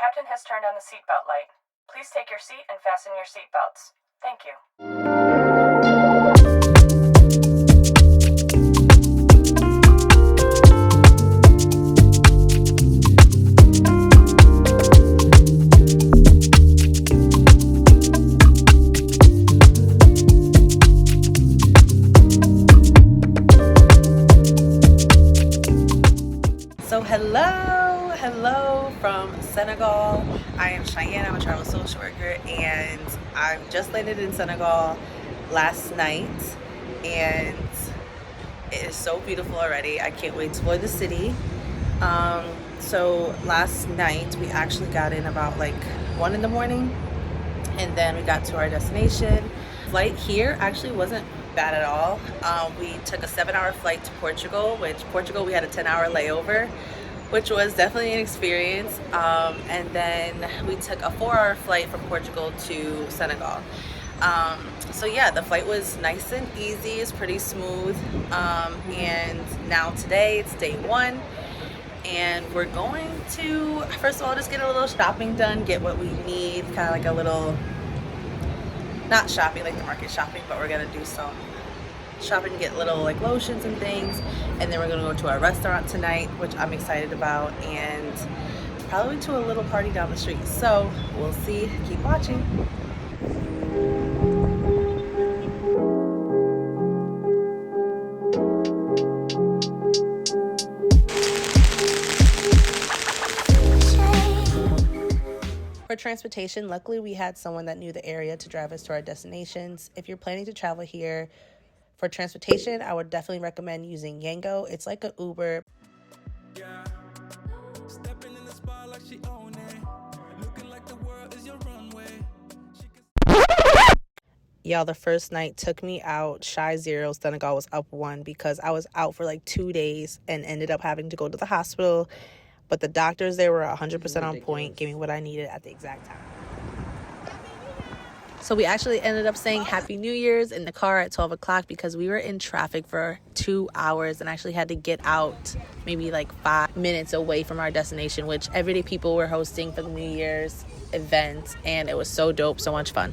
captain has turned on the seatbelt light. Please take your seat and fasten your seatbelts. Thank you. So hello from Senegal. I am Cheyenne. I'm a travel social worker, and I've just landed in Senegal last night, and it is so beautiful already. I can't wait to explore the city. So last night we actually got in about like 1 in the morning, and then we got to our destination. Flight here actually wasn't bad at all. We took a 7-hour flight to Portugal, we had a 10-hour layover, which was definitely an experience. And then we took a 4-hour flight from Portugal to Senegal. So yeah, the flight was nice and easy. It's pretty smooth. And now today it's day 1, and we're going to, first of all, just get a little shopping done, get what we need, kind of like a little, not shopping like the market shopping, but we're gonna do some shopping, get little like lotions and things, and then we're gonna go to our restaurant tonight, which I'm excited about, and probably to a little party down the street. So we'll see. Keep watching. For transportation, luckily we had someone that knew the area to drive us to our destinations. If you're planning to travel here, for transportation, I would definitely recommend using Yango. It's like an Uber. Yeah. Stepping in the spot like she own it. Looking like the world is your runway. Y'all, the first night took me out shy 0. Senegal was up 1 because I was out for like 2 days and ended up having to go to the hospital. But the doctors there were 100% on point, gave me what I needed at the exact time. So we actually ended up saying Happy New Year's in the car at 12 o'clock because we were in traffic for 2 hours and actually had to get out maybe like 5 minutes away from our destination, which everyday people were hosting for the New Year's event. And it was so dope, so much fun.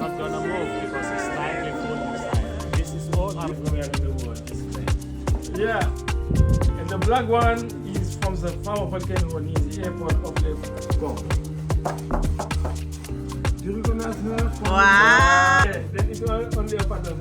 Not gonna move because it's slightly full inside. This is all everywhere in the world. Yeah, and the black one is from the farm of Alken is the airport of the Gulf. Do you recognize her? Wow! Yeah, then it's only a part of